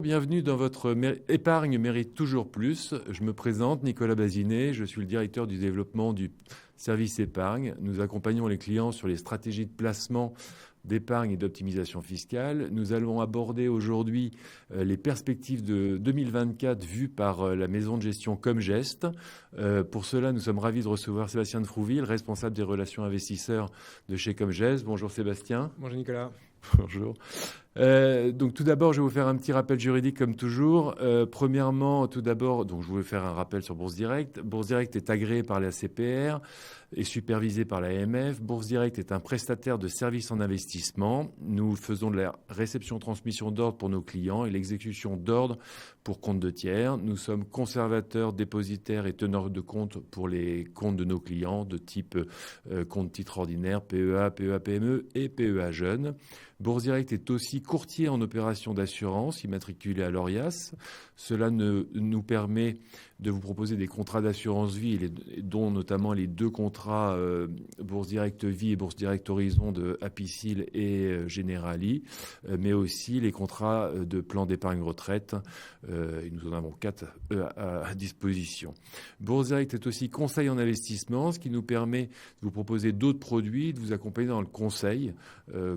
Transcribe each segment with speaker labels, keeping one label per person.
Speaker 1: Bienvenue dans votre épargne mérite toujours plus. Je me présente, Nicolas Bazinet, je suis le directeur du développement du service épargne. Nous accompagnons les clients sur les stratégies de placement d'épargne et d'optimisation fiscale. Nous allons aborder aujourd'hui les perspectives de 2024 vues par la maison de gestion Comgest. Pour cela, nous sommes ravis de recevoir Sébastien de Frouville, responsable des relations investisseurs de chez Comgest. Bonjour Sébastien.
Speaker 2: Bonjour Nicolas.
Speaker 1: Bonjour. Donc tout d'abord, je vais vous faire un petit rappel juridique comme toujours. Premièrement, tout d'abord, donc je vais faire un rappel sur Bourse Direct. Bourse Direct est agréée par la CPR et supervisée par l'AMF. Bourse Direct est un prestataire de services en investissement. Nous faisons de la réception-transmission d'ordre pour nos clients et l'exécution d'ordre pour compte de tiers. Nous sommes conservateurs, dépositaires et teneurs de compte pour les comptes de nos clients de type compte titre ordinaire, PEA, PEA-PME et PEA jeunes. Bourse Direct est aussi courtier en opérations d'assurance, immatriculé à l'ORIAS. Cela nous permet de vous proposer des contrats d'assurance vie, dont notamment les deux contrats Bourse Direct Vie et Bourse Direct Horizon de Apicil et Generali, mais aussi les contrats de plan d'épargne retraite. Nous en avons 4 à disposition. Bourse Direct est aussi conseil en investissement, ce qui nous permet de vous proposer d'autres produits, de vous accompagner dans le conseil,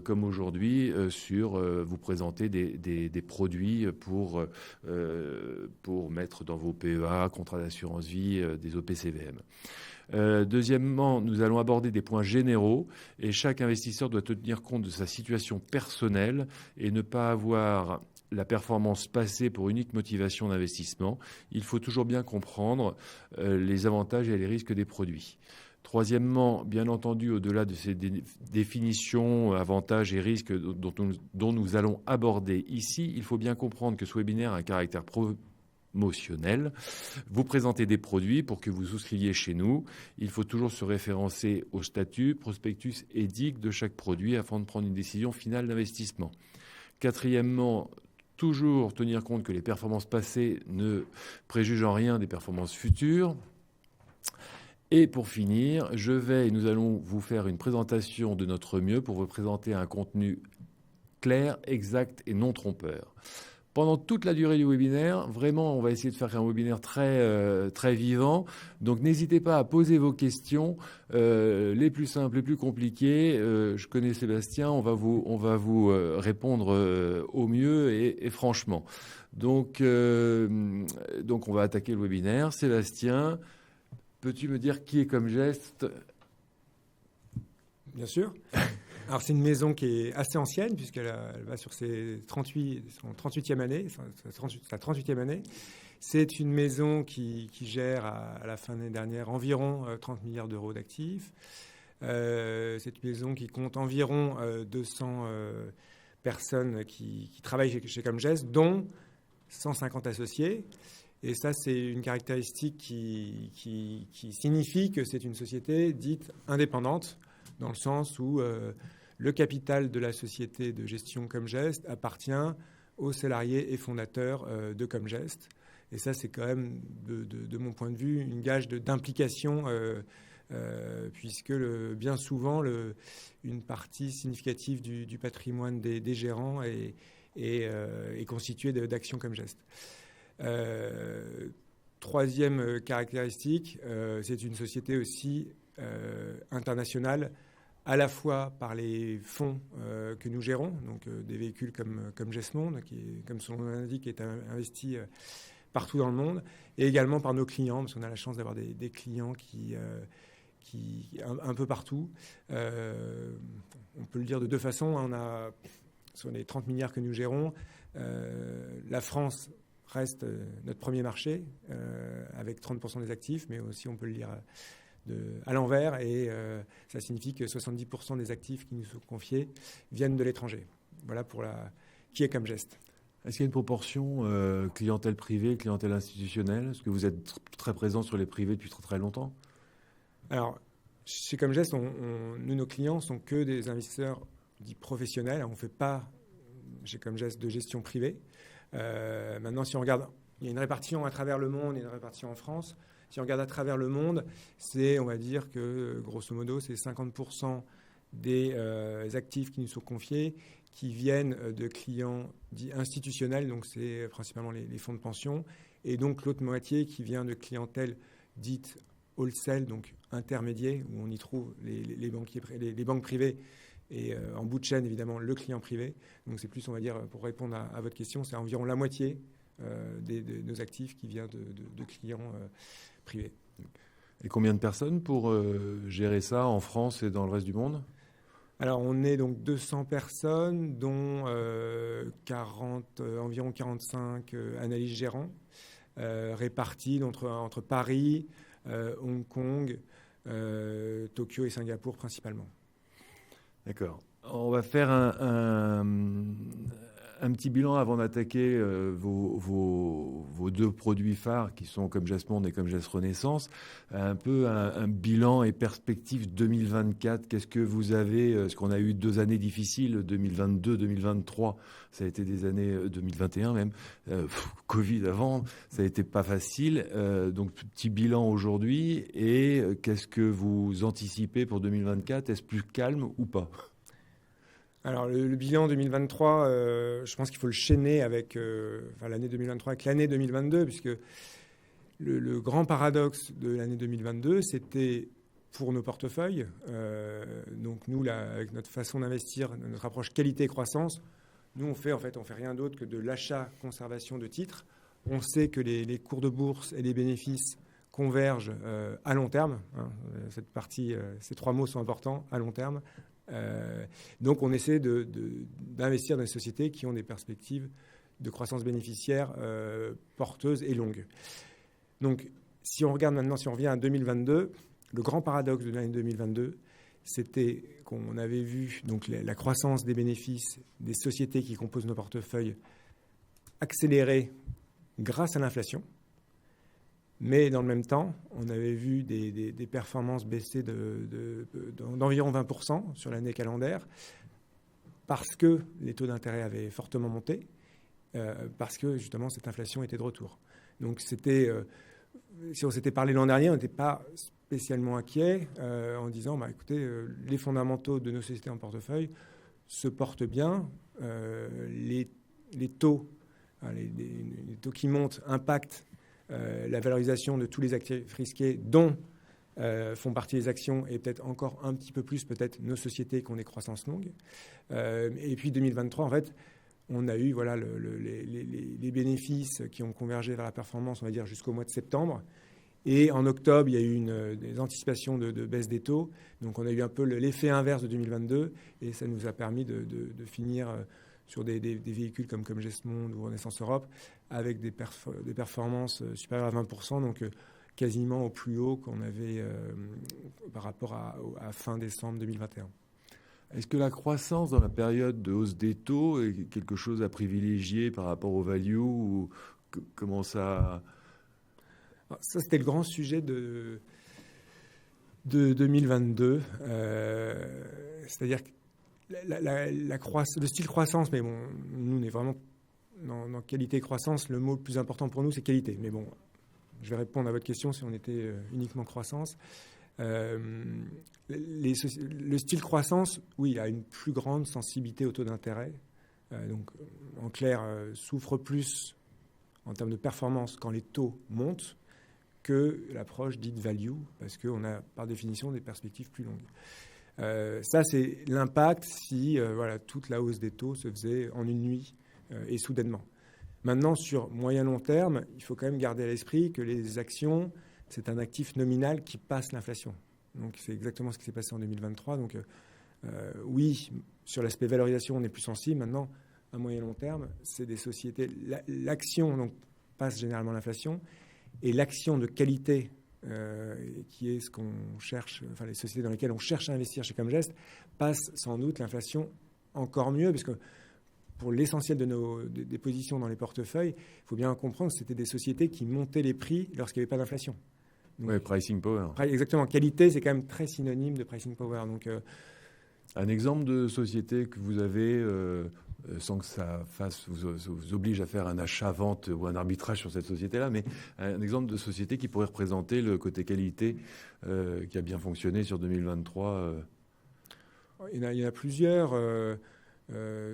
Speaker 1: comme aujourd'hui, sur vous présenter des produits pour mettre dans vos PEA, contrats d'assurance vie, des OPCVM. Deuxièmement, nous allons aborder des points généraux et chaque investisseur doit tenir compte de sa situation personnelle et ne pas avoir la performance passée pour unique motivation d'investissement. Il faut toujours bien comprendre les avantages et les risques des produits. Troisièmement, bien entendu, au-delà de ces définitions, avantages et risques dont nous allons aborder ici, il faut bien comprendre que ce webinaire a un caractère promotionnel. Vous présentez des produits pour que vous souscriviez chez nous. Il faut toujours se référencer au statut, prospectus et DIC de chaque produit afin de prendre une décision finale d'investissement. Quatrièmement, toujours tenir compte que les performances passées ne préjugent en rien des performances futures. Et pour finir, nous allons vous faire une présentation de notre mieux pour vous présenter un contenu clair, exact et non trompeur. Pendant toute la durée du webinaire, vraiment, on va essayer de faire un webinaire très vivant. Donc, n'hésitez pas à poser vos questions, les plus simples, les plus compliquées. Je connais Sébastien, on va vous répondre au mieux et franchement. Donc, on va attaquer le webinaire. Sébastien, peux-tu me dire qui est Comgest ?
Speaker 2: Bien sûr. Alors, c'est une maison qui est assez ancienne, puisqu'elle va sur son 38e année, sa 38e année. C'est une maison qui gère, à la fin de l'année dernière, environ 30 milliards d'euros d'actifs. C'est une maison qui compte environ 200 personnes qui travaillent chez Comgest, dont 150 associés. Et ça, c'est une caractéristique qui signifie que c'est une société dite indépendante, dans le sens où le capital de la société de gestion Comgest appartient aux salariés et fondateurs de Comgest. Et ça, c'est quand même, de mon point de vue, une gage d'implication, puisque bien souvent, une partie significative du patrimoine des gérants est constituée d'actions Comgest. Troisième caractéristique, c'est une société aussi internationale, à la fois par les fonds que nous gérons, donc des véhicules comme GESMonde, qui, comme son nom l'indique, est investi partout dans le monde, et également par nos clients, parce qu'on a la chance d'avoir des clients qui un peu partout. On peut le dire de deux façons. On a, sur les 30 milliards que nous gérons, la France reste notre premier marché, avec 30% des actifs, mais aussi on peut le lire à l'envers, et ça signifie que 70% des actifs qui nous sont confiés viennent de l'étranger. Voilà pour qui est Comgest.
Speaker 1: Est-ce qu'il y a une proportion clientèle privée, clientèle institutionnelle ? Est-ce que vous êtes très présent sur les privés depuis très, très longtemps ?
Speaker 2: Alors, chez Comgest, nous, nos clients sont que des investisseurs dits professionnels. On ne fait pas, chez Comgest, de gestion privée. Maintenant, si on regarde, il y a une répartition à travers le monde et une répartition en France. Si on regarde à travers le monde, on va dire que, grosso modo, c'est 50% des actifs qui nous sont confiés qui viennent de clients dits institutionnels, donc c'est principalement les fonds de pension, et donc l'autre moitié qui vient de clientèle dite wholesale, donc intermédiaire, où on y trouve les banques privées et en bout de chaîne, évidemment, le client privé. Donc c'est plus, on va dire, pour répondre à votre question, c'est environ la moitié de nos actifs qui vient de clients privés.
Speaker 1: Et combien de personnes pour gérer ça en France et dans le reste du monde ?
Speaker 2: Alors, on est donc 200 personnes, dont environ 45 analystes gérants, répartis entre Paris, Hong Kong, Tokyo et Singapour principalement. D'accord.
Speaker 1: On va faire un petit bilan avant d'attaquer vos deux produits phares qui sont Comgest Monde et Comgest Renaissance. Un peu un bilan et perspective 2024. Qu'est-ce que vous avez ? Parce qu'on a eu 2 années difficiles, 2022, 2023. Ça a été des années 2021 même. Covid avant, ça a été pas facile. Donc petit bilan aujourd'hui. Et qu'est-ce que vous anticipez pour 2024 ? Est-ce plus calme ou pas ?
Speaker 2: Alors, le bilan 2023, je pense qu'il faut le chaîner avec l'année 2023 avec l'année 2022, puisque le grand paradoxe de l'année 2022, c'était pour nos portefeuilles. Donc, nous, là, avec notre façon d'investir, notre approche qualité-croissance, nous, on fait rien d'autre que de l'achat-conservation de titres. On sait que les cours de bourse et les bénéfices convergent à long terme. Cette partie, ces 3 mots sont importants, à long terme. Donc, on essaie d'investir dans des sociétés qui ont des perspectives de croissance bénéficiaire porteuses et longues. Donc, si on regarde maintenant, si on revient à 2022, le grand paradoxe de l'année 2022, c'était qu'on avait vu donc la croissance des bénéfices des sociétés qui composent nos portefeuilles accélérer grâce à l'inflation. Mais dans le même temps, on avait vu des performances baisser d'environ 20% sur l'année calendaire parce que les taux d'intérêt avaient fortement monté, parce que justement cette inflation était de retour. Donc si on s'était parlé l'an dernier, on n'était pas spécialement inquiet en disant écoutez, les fondamentaux de nos sociétés en portefeuille se portent bien, les taux, les taux qui montent impactent la valorisation de tous les actifs risqués dont font partie les actions et peut-être encore un petit peu plus peut-être nos sociétés qui ont des croissances longues. Et puis 2023, en fait, on a eu les bénéfices qui ont convergé vers la performance, on va dire, jusqu'au mois de septembre. Et en octobre, il y a eu des anticipations de baisse des taux. Donc on a eu un peu l'effet inverse de 2022 et ça nous a permis de finir sur des véhicules comme Comgest Monde ou Renaissance Europe, avec des performances supérieures à 20%, donc quasiment au plus haut qu'on avait par rapport à fin décembre 2021.
Speaker 1: Est-ce que la croissance dans la période de hausse des taux est quelque chose à privilégier par rapport au value ou comment ça...
Speaker 2: Ça, c'était le grand sujet de 2022. C'est-à-dire que le style croissance, mais bon, nous, on est vraiment dans qualité et croissance. Le mot le plus important pour nous, c'est qualité. Mais bon, je vais répondre à votre question si on était uniquement croissance. Le style croissance, oui, a une plus grande sensibilité au taux d'intérêt. Donc, en clair, souffre plus en termes de performance quand les taux montent que l'approche dite value, parce qu'on a par définition des perspectives plus longues. Ça, c'est l'impact si toute la hausse des taux se faisait en une nuit et soudainement. Maintenant, sur moyen-long terme, il faut quand même garder à l'esprit que les actions, c'est un actif nominal qui passe l'inflation. Donc, c'est exactement ce qui s'est passé en 2023. Donc, oui, sur l'aspect valorisation, on est plus sensible. Maintenant, à moyen-long terme, c'est des sociétés... L'action donc, passe généralement l'inflation et l'action de qualité qui est ce qu'on cherche, enfin les sociétés dans lesquelles on cherche à investir chez Comgest, passe sans doute l'inflation encore mieux, parce que pour l'essentiel des positions dans les portefeuilles, il faut bien comprendre que c'était des sociétés qui montaient les prix lorsqu'il n'y avait pas d'inflation.
Speaker 1: Oui, pricing power.
Speaker 2: Exactement. Qualité, c'est quand même très synonyme de pricing power. Donc,
Speaker 1: un exemple de société que vous avez, sans que ça vous oblige à faire un achat-vente ou un arbitrage sur cette société-là, mais un exemple de société qui pourrait représenter le côté qualité qui a bien fonctionné sur 2023.
Speaker 2: Il y en a plusieurs.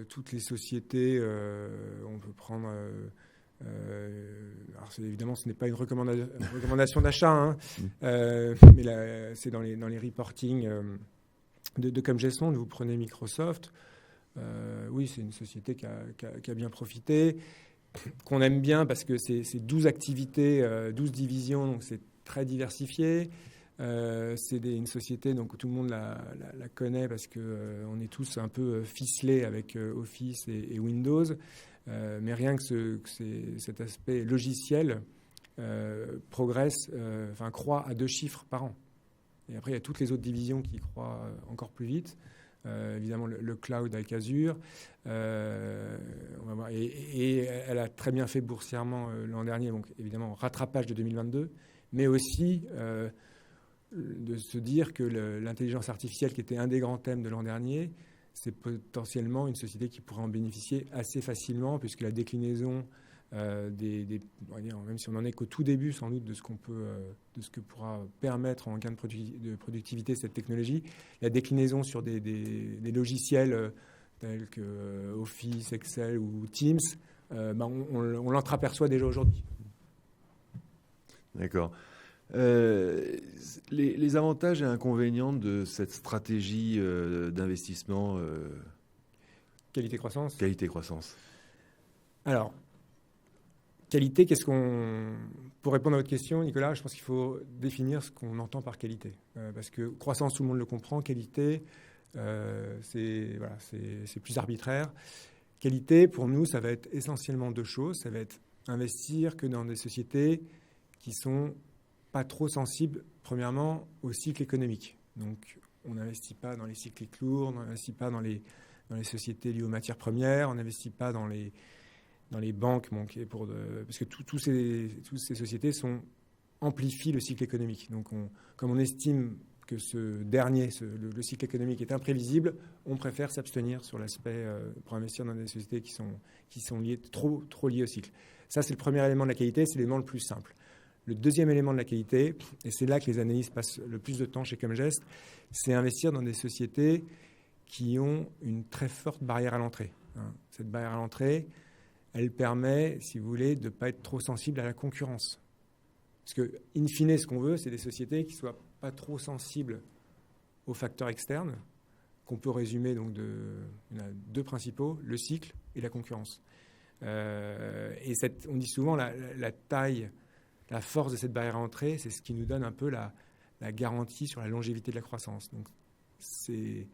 Speaker 2: toutes les sociétés, on peut prendre... alors évidemment, ce n'est pas une recommandation d'achat, hein, mais là, c'est dans les reportings de Comgestion. Vous prenez Microsoft. Oui, c'est une société qui a bien profité, qu'on aime bien parce que c'est 12 activités, 12 divisions, donc c'est très diversifié. C'est une société donc tout le monde la connaît parce que on est tous un peu ficelés avec Office et Windows, mais rien que cet aspect logiciel progresse, croît à 2 chiffres par an. Et après il y a toutes les autres divisions qui croient encore plus vite. Évidemment le cloud avec Azure, on va voir, et elle a très bien fait boursièrement l'an dernier, donc évidemment rattrapage de 2022, mais aussi de se dire que l'intelligence artificielle, qui était un des grands thèmes de l'an dernier, c'est potentiellement une société qui pourrait en bénéficier assez facilement, puisque la déclinaison on va dire, même si on n'en est qu'au tout début sans doute de ce que pourra permettre en gain de productivité cette technologie, la déclinaison sur des logiciels tels que Office, Excel ou Teams, on l'entreaperçoit déjà aujourd'hui.
Speaker 1: D'accord. Les avantages et inconvénients de cette stratégie d'investissement
Speaker 2: qualité-croissance.
Speaker 1: Qualité-croissance.
Speaker 2: Alors, qualité, pour répondre à votre question, Nicolas, je pense qu'il faut définir ce qu'on entend par qualité. Parce que croissance, tout le monde le comprend. Qualité, c'est plus arbitraire. Qualité, pour nous, ça va être essentiellement 2 choses. Ça va être investir que dans des sociétés qui sont pas trop sensibles, premièrement, au cycle économique. Donc, on n'investit pas dans les cycliques lourds, on n'investit pas dans les sociétés liées aux matières premières, on n'investit pas dans les banques, parce que toutes ces sociétés amplifient le cycle économique. Donc, comme on estime que le cycle économique est imprévisible, on préfère s'abstenir sur l'aspect pour investir dans des sociétés qui sont liées, trop liées au cycle. Ça, c'est le premier élément de la qualité, c'est l'élément le plus simple. Le deuxième élément de la qualité, et c'est là que les analystes passent le plus de temps chez Comgest, c'est investir dans des sociétés qui ont une très forte barrière à l'entrée. Cette barrière à l'entrée, elle permet, si vous voulez, de ne pas être trop sensible à la concurrence. Parce que, in fine, ce qu'on veut, c'est des sociétés qui ne soient pas trop sensibles aux facteurs externes, qu'on peut résumer donc il y en a 2 principaux, le cycle et la concurrence. Et on dit souvent la taille, la force de cette barrière à l'entrée, c'est ce qui nous donne un peu la garantie sur la longévité de la croissance. Donc, c'est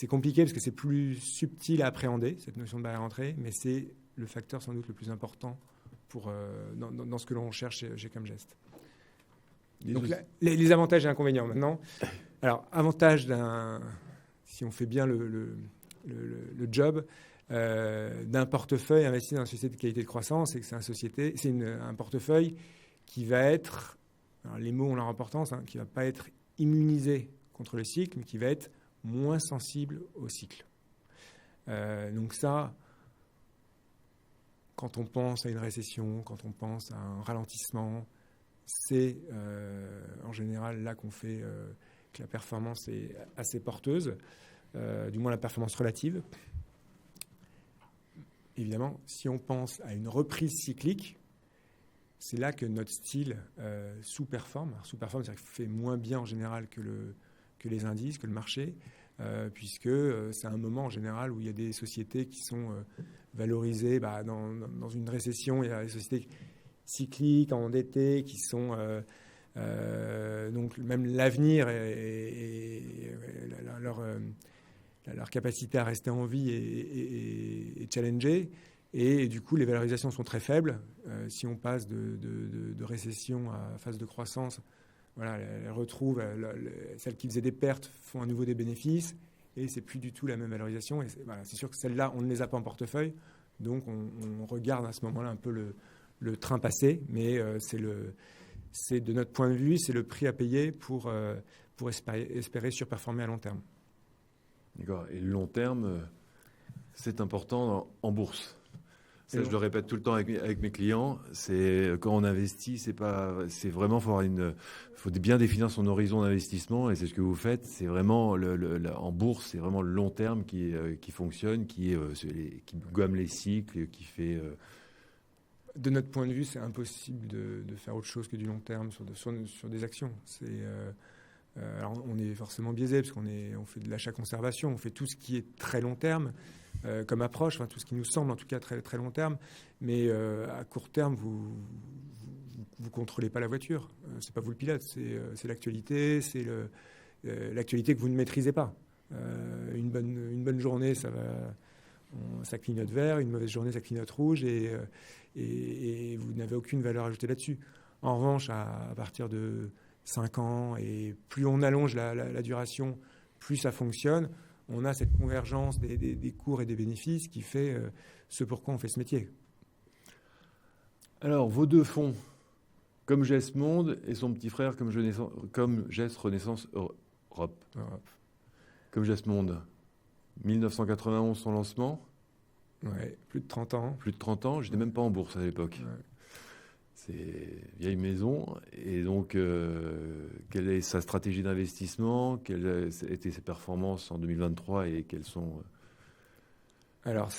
Speaker 2: compliqué parce que c'est plus subtil à appréhender, cette notion de barrière à l'entrée, mais c'est le facteur sans doute le plus important dans ce que l'on cherche chez Comgest. Donc les avantages et inconvénients maintenant. Alors, avantage si on fait bien le job d'un portefeuille investi dans une société de qualité de croissance, c'est que c'est un portefeuille qui va être, alors les mots ont leur importance, qui ne va pas être immunisé contre le cycle, mais qui va être moins sensible au cycle. Donc ça, quand on pense à une récession, quand on pense à un ralentissement, c'est en général là qu'on fait que la performance est assez porteuse, du moins la performance relative. Évidemment, si on pense à une reprise cyclique, c'est là que notre style sous-performe. Alors, sous-performe, c'est-à-dire qu'il fait moins bien en général que les indices, que le marché, puisque c'est un moment en général où il y a des sociétés qui sont valorisées. Dans une récession, il y a des sociétés cycliques, endettées, qui sont... donc même l'avenir et leur capacité à rester en vie est challengée. Et du coup, les valorisations sont très faibles. Si on passe de récession à phase de croissance, voilà, elles retrouvent, celles qui faisaient des pertes font à nouveau des bénéfices, et c'est plus du tout la même valorisation. Et c'est sûr que celles-là, on ne les a pas en portefeuille, donc on regarde à ce moment-là un peu le train passé, mais c'est de notre point de vue, c'est le prix à payer pour espérer surperformer à long terme.
Speaker 1: D'accord. Et le long terme, c'est important en bourse. Ça, je le répète tout le temps avec mes clients. C'est quand on investit, c'est vraiment faut bien définir son horizon d'investissement et c'est ce que vous faites. C'est vraiment en bourse, c'est vraiment le long terme qui fonctionne, qui gomme les cycles, qui fait.
Speaker 2: De notre point de vue, c'est impossible de faire autre chose que du long terme sur des actions. Alors on est forcément biaisé parce on fait de l'achat conservation, on fait tout ce qui est très long terme. Comme approche, tout ce qui nous semble en tout cas très, très long terme, mais à court terme, vous contrôlez pas la voiture, c'est pas vous le pilote, c'est l'actualité, c'est l'actualité que vous ne maîtrisez pas. Une bonne journée, ça clignote vert, une mauvaise journée, ça clignote rouge, et vous n'avez aucune valeur ajoutée là-dessus. En revanche, à partir de 5 ans, et plus on allonge la duration, plus ça fonctionne. On a cette convergence des cours et des bénéfices qui fait ce pourquoi on fait ce métier.
Speaker 1: Alors, vos deux fonds, Comme Geste Monde et son petit frère Comme Geste Renaissance Europe. Comme Geste Monde, 1991 son lancement.
Speaker 2: Ouais, plus de 30 ans.
Speaker 1: Plus de 30 ans, j'étais même pas en bourse à l'époque. Ouais. C'est vieille maison. Et donc, quelle est sa stratégie d'investissement? Quelles étaient ses performances en 2023 et quelles sont...
Speaker 2: Alors,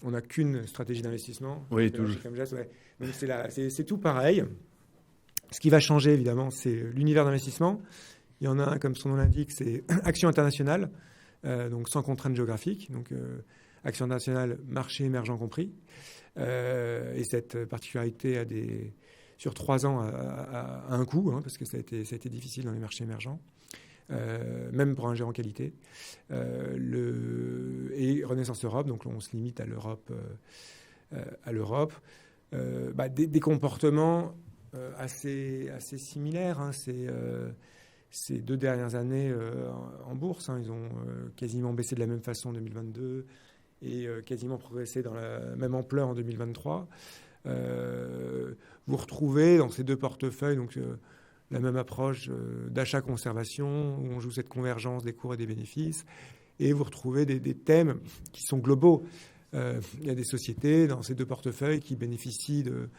Speaker 2: on n'a qu'une stratégie d'investissement.
Speaker 1: Oui, toujours.
Speaker 2: Comme Geste, ouais. Donc, c'est tout pareil. Ce qui va changer, évidemment, c'est l'univers d'investissement. Il y en a un, comme son nom l'indique, c'est Action internationale, donc sans contrainte géographique. Donc, Action internationale, marché émergent compris. Et cette particularité sur 3 ans a un coût, parce que ça a été difficile dans les marchés émergents, même pour un gérant qualité. Et Renaissance Europe, donc on se limite à l'Europe. Des comportements assez similaires. Ces 2 dernières années en bourse, ils ont quasiment baissé de la même façon en 2022. Et quasiment progressé dans la même ampleur en 2023. Vous retrouvez dans ces 2 portefeuilles donc, la même approche d'achat-conservation, où on joue cette convergence des cours et des bénéfices, et vous retrouvez des thèmes qui sont globaux. Il y a des sociétés dans ces 2 portefeuilles qui bénéficient de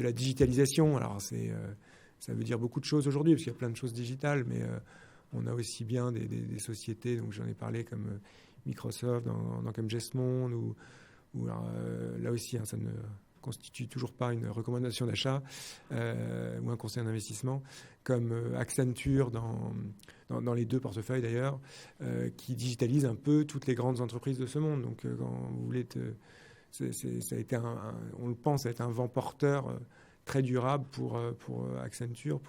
Speaker 2: la digitalisation. Alors ça veut dire beaucoup de choses aujourd'hui, parce qu'il y a plein de choses digitales, mais on a aussi bien des sociétés, donc j'en ai parlé comme... Microsoft, dans Comme Geste Monde, ou là aussi, ça ne constitue toujours pas une recommandation d'achat ou un conseil d'investissement, comme Accenture dans les 2 portefeuilles d'ailleurs, qui digitalise un peu toutes les grandes entreprises de ce monde. Donc, quand vous voulez, ça a été on le pense, ça a été un vent porteur très durable pour Accenture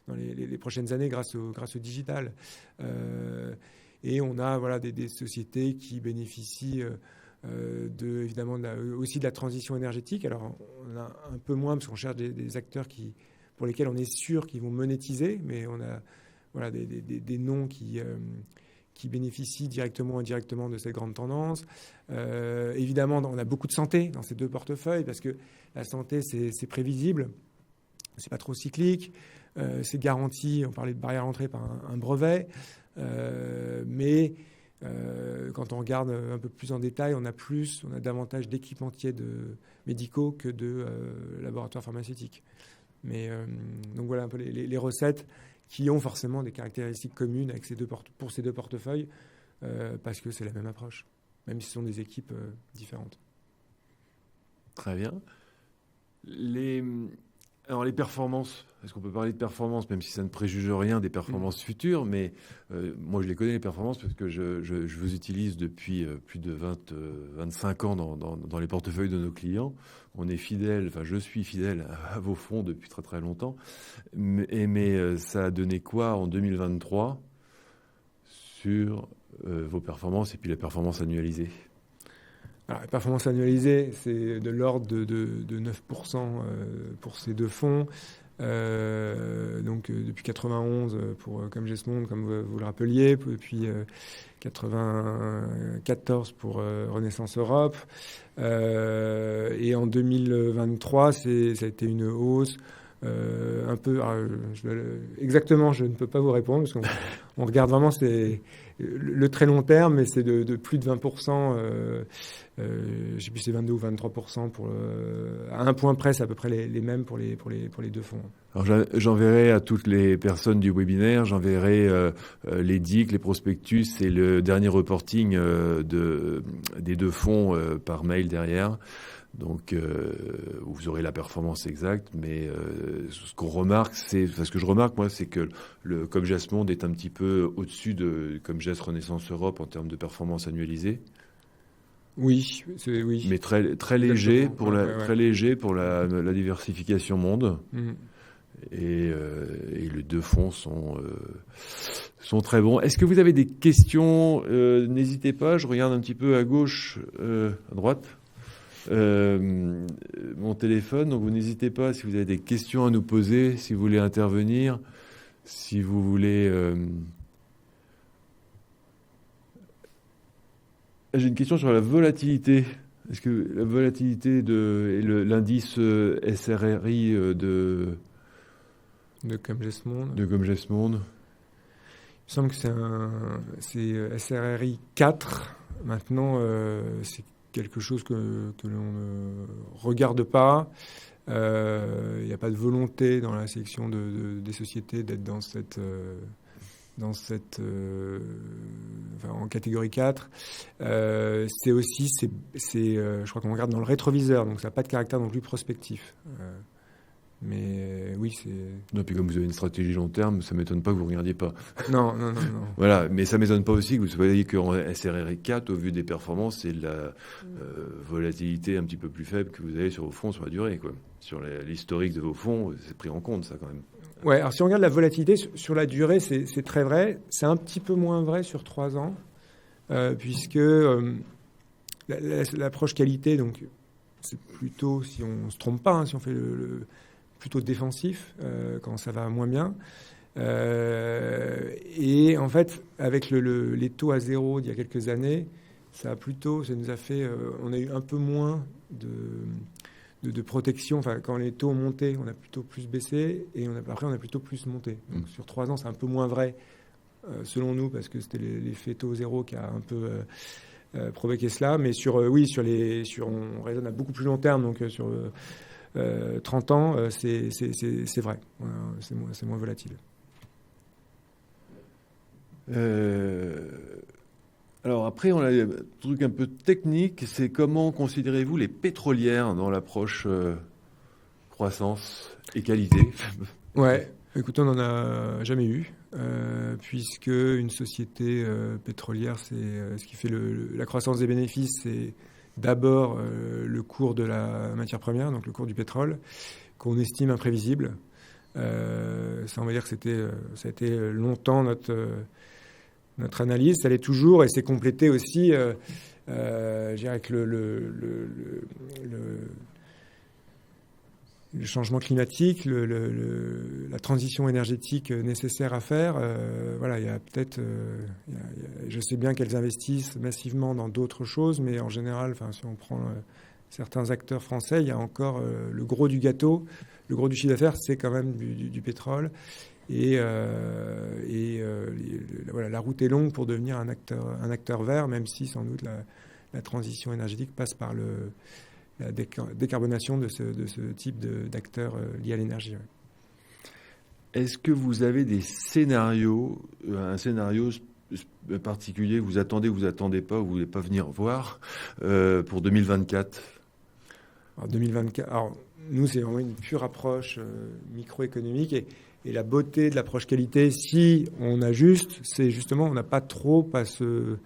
Speaker 2: dans les prochaines années grâce au digital. Et on a des sociétés qui bénéficient évidemment aussi de la transition énergétique. Alors on a un peu moins parce qu'on cherche des acteurs pour lesquels on est sûr qu'ils vont monétiser, mais on a des noms qui bénéficient directement ou indirectement de cette grande tendance. Évidemment, on a beaucoup de santé dans ces 2 portefeuilles parce que la santé, c'est prévisible, c'est pas trop cyclique, c'est garanti. On parlait de barrière à l'entrée par un brevet. Mais quand on regarde un peu plus en détail, on a davantage d'équipementiers médicaux que de laboratoires pharmaceutiques. Mais donc voilà un peu les recettes qui ont forcément des caractéristiques communes avec pour ces 2 portefeuilles, parce que c'est la même approche, même si ce sont des équipes différentes.
Speaker 1: Très bien. Alors les performances, est-ce qu'on peut parler de performances, même si ça ne préjuge rien des performances futures, mais moi je les connais les performances parce que je vous utilise depuis plus de 25 ans dans les portefeuilles de nos clients. On est fidèle, je suis fidèle à vos fonds depuis très très longtemps, mais ça a donné quoi en 2023 sur vos performances et puis la performance annualisée?
Speaker 2: Alors, la performance annualisée, c'est de l'ordre de 9% pour ces 2 fonds. Donc, depuis 91 pour Comme Geste Monde, comme vous le rappeliez, puis 94 pour Renaissance Europe. Et en 2023, ça a été une hausse un peu... exactement, je ne peux pas vous répondre, parce on regarde vraiment le très long terme, mais c'est de plus de 20%. Je ne sais plus si c'est 22 ou 23%. À un point près, c'est à peu près les mêmes pour les deux fonds.
Speaker 1: Alors j'enverrai à toutes les personnes du webinaire, j'enverrai les DIC, les prospectus et le dernier reporting des deux fonds par mail derrière. Donc vous aurez la performance exacte, mais ce qu'on remarque, ce que je remarque moi, c'est que le Comgest Monde est un petit peu au-dessus de Comgest Renaissance Europe en termes de performance annualisée.
Speaker 2: Oui.
Speaker 1: Mais très léger très léger pour la diversification monde. Et les deux fonds sont très bons. Est-ce que vous avez des questions? N'hésitez pas, je regarde un petit peu à gauche, à droite, mon téléphone. Donc vous n'hésitez pas si vous avez des questions à nous poser, si vous voulez intervenir, si vous voulez... J'ai une question sur la volatilité. Est-ce que la volatilité et l'indice SRRI de
Speaker 2: Comgest Monde.
Speaker 1: Il me
Speaker 2: semble que c'est SRRI 4. Maintenant, c'est quelque chose que l'on ne regarde pas. Il n'y a pas de volonté dans la sélection des sociétés d'être dans cette en catégorie 4. C'est aussi, je crois qu'on regarde dans le rétroviseur, donc ça n'a pas de caractère non plus prospectif. Mais oui, c'est...
Speaker 1: Non, puis comme vous avez une stratégie long terme, ça ne m'étonne pas que vous ne regardiez pas.
Speaker 2: Non.
Speaker 1: Voilà, mais ça ne m'étonne pas aussi que vous soyez qu'en SRRI 4, au vu des performances, c'est de la volatilité un petit peu plus faible que vous avez sur vos fonds sur la durée, quoi. Sur l'historique de vos fonds, c'est pris en compte, ça, quand même.
Speaker 2: Ouais, alors si on regarde la volatilité sur la durée, c'est très vrai. C'est un petit peu moins vrai sur 3 ans, puisque l'approche qualité, donc c'est plutôt, si on ne se trompe pas, si on fait plutôt défensif quand ça va moins bien. Et en fait, avec les taux à zéro d'il y a quelques années, ça nous a fait, on a eu un peu moins de protection. Enfin, quand les taux ont monté, on a plutôt plus baissé, et après on a plutôt plus monté. Donc sur 3 ans, c'est un peu moins vrai selon nous, parce que c'était l'effet taux zéro qui a un peu provoqué cela. Mais on raisonne à beaucoup plus long terme, donc sur 30 ans, c'est vrai. C'est moins volatile.
Speaker 1: Alors après, on a un truc un peu technique, c'est comment considérez-vous les pétrolières dans l'approche croissance et qualité?
Speaker 2: Ouais, écoutez, on n'en a jamais eu, puisque une société pétrolière, c'est ce qui fait la croissance des bénéfices, c'est d'abord le cours de la matière première, donc le cours du pétrole, qu'on estime imprévisible. Ça, on va dire que ça a été longtemps notre analyse, ça l'est toujours, et c'est complété aussi, je dirais que le changement climatique, la transition énergétique nécessaire à faire. Voilà, il y a peut-être... je sais bien qu'elles investissent massivement dans d'autres choses, mais en général, si on prend certains acteurs français, il y a encore le gros du gâteau. Le gros du chiffre d'affaires, c'est quand même du pétrole. Et voilà, la route est longue pour devenir un acteur vert, même si sans doute la transition énergétique passe par la décarbonation de ce type d'acteurs liés à l'énergie. Ouais.
Speaker 1: Est-ce que vous avez des scénarios, un scénario particulier que vous attendez ou vous attendez pas, ou vous voulez pas venir voir pour 2024?
Speaker 2: Alors 2024. Alors nous, c'est vraiment une pure approche microéconomique, et la beauté de l'approche qualité, si on ajuste, c'est justement on n'a pas trop à se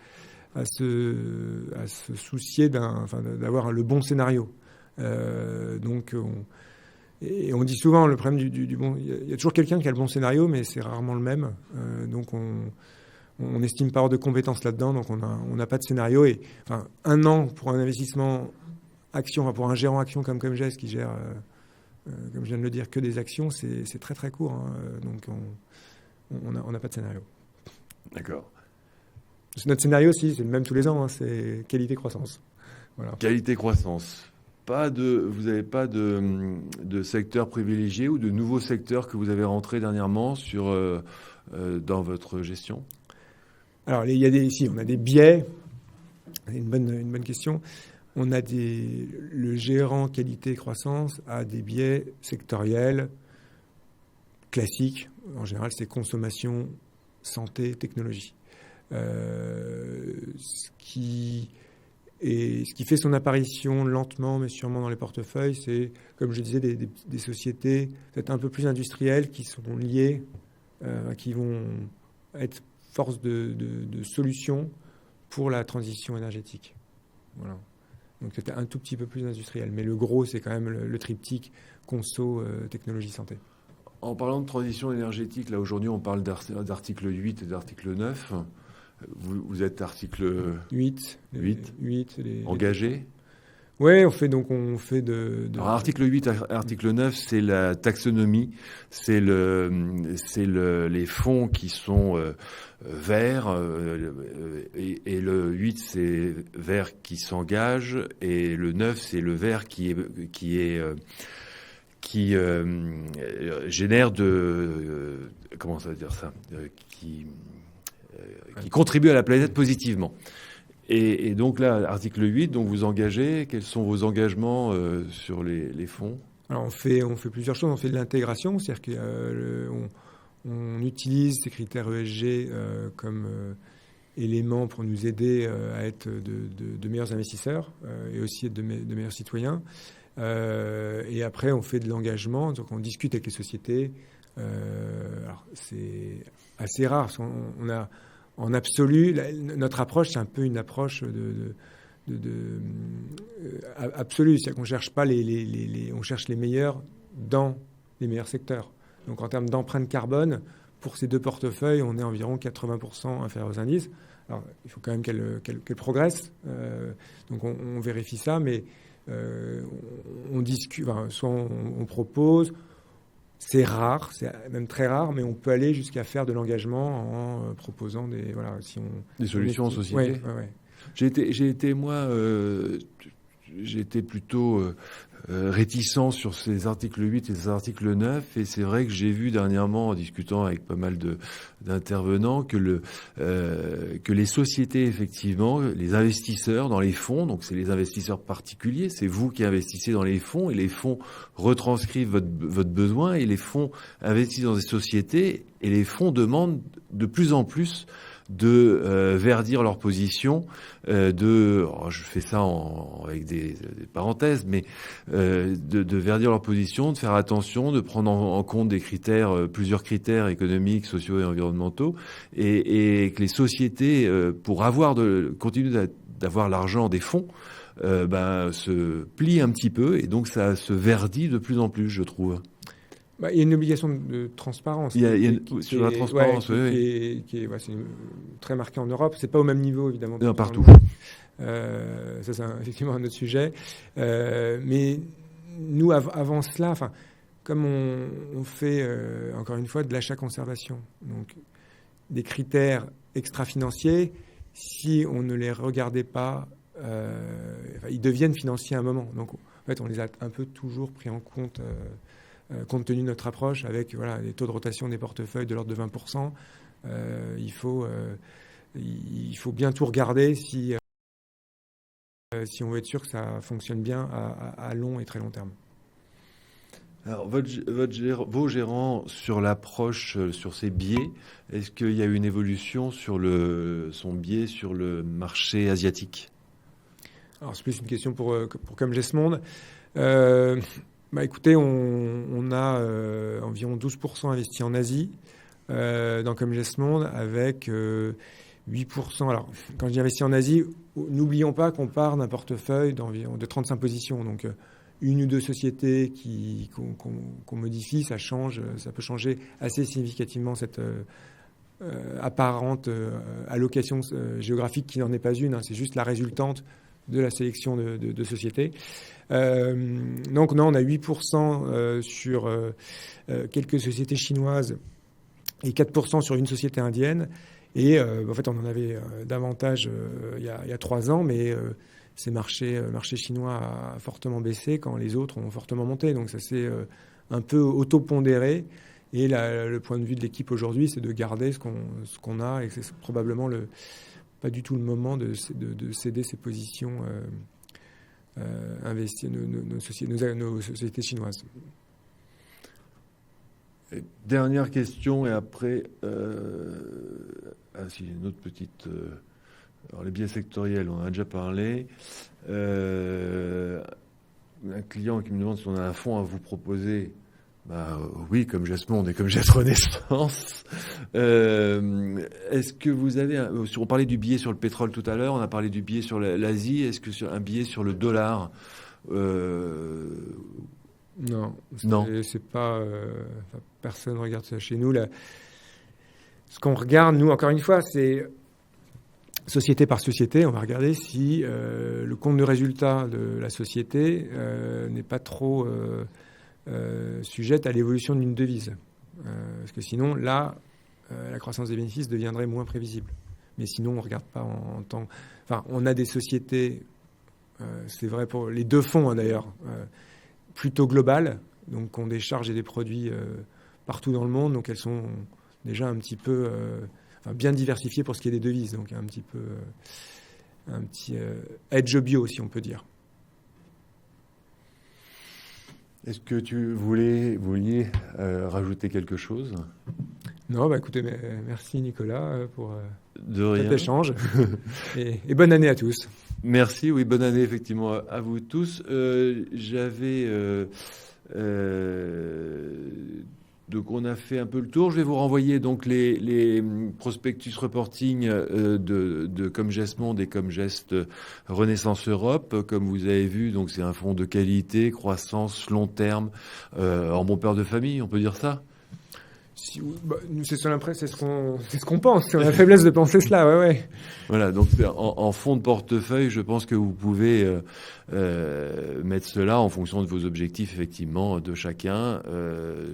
Speaker 2: soucier d'avoir le bon scénario. Donc on dit souvent le problème du bon. Il y a toujours quelqu'un qui a le bon scénario, mais c'est rarement le même. Donc on n'estime pas hors de compétences là-dedans, donc on n'a pas de scénario. Et un an pour un investissement action, pour un gérant action comme Comgest qui gère, comme je viens de le dire, que des actions, c'est très très court. Hein. Donc on n'a pas de scénario.
Speaker 1: D'accord.
Speaker 2: Notre scénario, si, c'est le même tous les ans, hein, c'est qualité-croissance. Voilà.
Speaker 1: Qualité-croissance. Vous n'avez pas de secteur privilégié ou de nouveaux secteurs que vous avez rentrés dernièrement sur dans votre gestion?
Speaker 2: Alors, on a des biais. Une bonne question. Le gérant qualité et croissance a des biais sectoriels classiques. En général, c'est consommation, santé, technologie. Ce qui fait son apparition lentement, mais sûrement dans les portefeuilles, c'est, comme je disais, des sociétés peut-être un peu plus industrielles qui sont liées, qui vont être force de solution pour la transition énergétique. Voilà. Donc c'était un tout petit peu plus industriel. Mais le gros, c'est quand même le triptyque conso, technologie, santé.
Speaker 1: En parlant de transition énergétique, là aujourd'hui on parle d'article 8 et d'article 9. Vous êtes article
Speaker 2: 8
Speaker 1: engagé.
Speaker 2: Oui, on fait
Speaker 1: Alors, article 8, article 9, c'est la taxonomie, c'est les fonds qui sont verts, et le 8, c'est vert qui s'engage, et le 9, c'est le vert qui génère comment ça veut dire ça, qui contribue à la planète positivement. Et donc là, article 8, donc vous engagez, quels sont vos engagements sur les fonds?
Speaker 2: Alors on fait plusieurs choses. On fait de l'intégration, c'est-à-dire qu'on utilise ces critères ESG comme éléments pour nous aider à être de meilleurs investisseurs et aussi être de meilleurs citoyens. Et après, on fait de l'engagement, donc on discute avec les sociétés. Alors c'est assez rare, parce qu'on a en absolu, notre approche, c'est un peu une approche absolue, c'est-à-dire qu'on cherche pas on cherche les meilleurs dans les meilleurs secteurs. Donc en termes d'empreinte carbone, pour ces deux portefeuilles, on est environ 80% inférieur aux indices. Alors il faut quand même qu'elle progresse, donc on vérifie ça, mais on discute, soit on propose. C'est rare, c'est même très rare, mais on peut aller jusqu'à faire de l'engagement en proposant
Speaker 1: des solutions en société.
Speaker 2: Ouais.
Speaker 1: J'ai été plutôt réticent sur ces articles 8 et ces articles 9, et c'est vrai que j'ai vu dernièrement, en discutant avec pas mal d'intervenants, que les sociétés, effectivement, les investisseurs dans les fonds, donc c'est les investisseurs particuliers, c'est vous qui investissez dans les fonds, et les fonds retranscrivent votre besoin, et les fonds investissent dans des sociétés, et les fonds demandent de plus en plus de verdir leur position, je fais ça avec des parenthèses, mais de verdir leur position, de faire attention, de prendre en compte des critères, plusieurs critères économiques, sociaux et environnementaux, et que les sociétés, pour continuer d'avoir l'argent des fonds, se plient un petit peu, et donc ça se verdit de plus en plus, je trouve.
Speaker 2: Il y a une obligation de transparence.
Speaker 1: Sur la transparence,
Speaker 2: qui est très marquée en Europe. C'est pas au même niveau, évidemment.
Speaker 1: Non, partout.
Speaker 2: Ça, c'est effectivement un autre sujet. Mais nous, avant cela, comme on fait, encore une fois, de l'achat-conservation, donc des critères extra-financiers, si on ne les regardait pas, ils deviennent financiers à un moment. Donc, en fait, on les a un peu toujours pris en compte compte tenu de notre approche avec les taux de rotation des portefeuilles de l'ordre de 20%. Il faut bien tout regarder si on veut être sûr que ça fonctionne bien à long et très long terme.
Speaker 1: Alors, vos gérants sur l'approche, sur ces biais, est-ce qu'il y a eu une évolution sur son biais sur le marché asiatique?
Speaker 2: Alors, c'est plus une question pour Comme Geste Monde. Écoutez, on a environ 12% investi en Asie dans Comme Geste Monde, avec 8%. Alors, quand je dis investi en Asie, n'oublions pas qu'on part d'un portefeuille de 35 positions. Donc, une ou deux sociétés qu'on modifie, ça peut changer assez significativement cette apparente allocation géographique qui n'en est pas une. C'est juste la résultante de la sélection de sociétés. Donc non, on a 8% sur quelques sociétés chinoises et 4% sur une société indienne. Et en fait, on en avait davantage il y a 3 ans, mais ces marchés chinois a fortement baissé quand les autres ont fortement monté. Donc ça s'est un peu auto-pondéré. Et le point de vue de l'équipe aujourd'hui, c'est de garder ce qu'on a, et c'est probablement pas du tout le moment de céder ses positions investir nos sociétés chinoises.
Speaker 1: Et dernière question, et après, si une autre petite. Alors les biais sectoriels, on en a déjà parlé. Un client qui me demande si on a un fonds à vous proposer. Oui, comme Gest Monde et comme Gest Renaissance. Est-ce que vous avez... on parlait du biais sur le pétrole tout à l'heure, on a parlé du biais sur l'Asie. Est-ce que un biais sur le dollar
Speaker 2: Non. C'est pas... personne ne regarde ça chez nous. Là. Ce qu'on regarde, nous, encore une fois, c'est... Société par société, on va regarder si le compte de résultat de la société n'est pas trop... sujette à l'évolution d'une devise. Parce que sinon, là, la croissance des bénéfices deviendrait moins prévisible. Mais sinon, on ne regarde pas en temps... Enfin, on a des sociétés, c'est vrai pour les deux fonds d'ailleurs, plutôt globales, donc qui ont des charges et des produits partout dans le monde, donc elles sont déjà un petit peu bien diversifiées pour ce qui est des devises, donc un petit peu un petit edge bio, si on peut dire.
Speaker 1: Est-ce que vous vouliez rajouter quelque chose?
Speaker 2: Non, écoutez, merci Nicolas pour
Speaker 1: cet
Speaker 2: échange et bonne année à tous.
Speaker 1: Merci, oui, bonne année effectivement à vous tous. Donc on a fait un peu le tour. Je vais vous renvoyer donc les prospectus reporting de Comme Gest Monde et Comme Gest Renaissance Europe. Comme vous avez vu, donc c'est un fonds de qualité, croissance, long terme, en bon père de famille, on peut dire ça.
Speaker 2: C'est ce qu'on pense. C'est la faiblesse de penser cela, ouais.
Speaker 1: Voilà, donc en fonds de portefeuille, je pense que vous pouvez mettre cela en fonction de vos objectifs, effectivement, de chacun.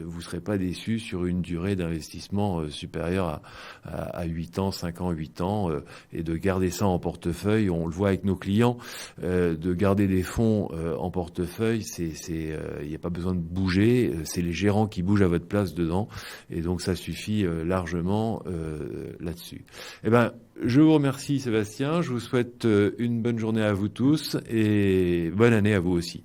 Speaker 1: Vous ne serez pas déçus sur une durée d'investissement supérieure à 8 ans, 5 ans, 8 ans, et de garder ça en portefeuille. On le voit avec nos clients, de garder des fonds en portefeuille, il n'y a pas besoin de bouger, c'est les gérants qui bougent à votre place dedans. Et donc, ça suffit largement là-dessus. Je vous remercie, Sébastien. Je vous souhaite une bonne journée à vous tous et bonne année à vous aussi.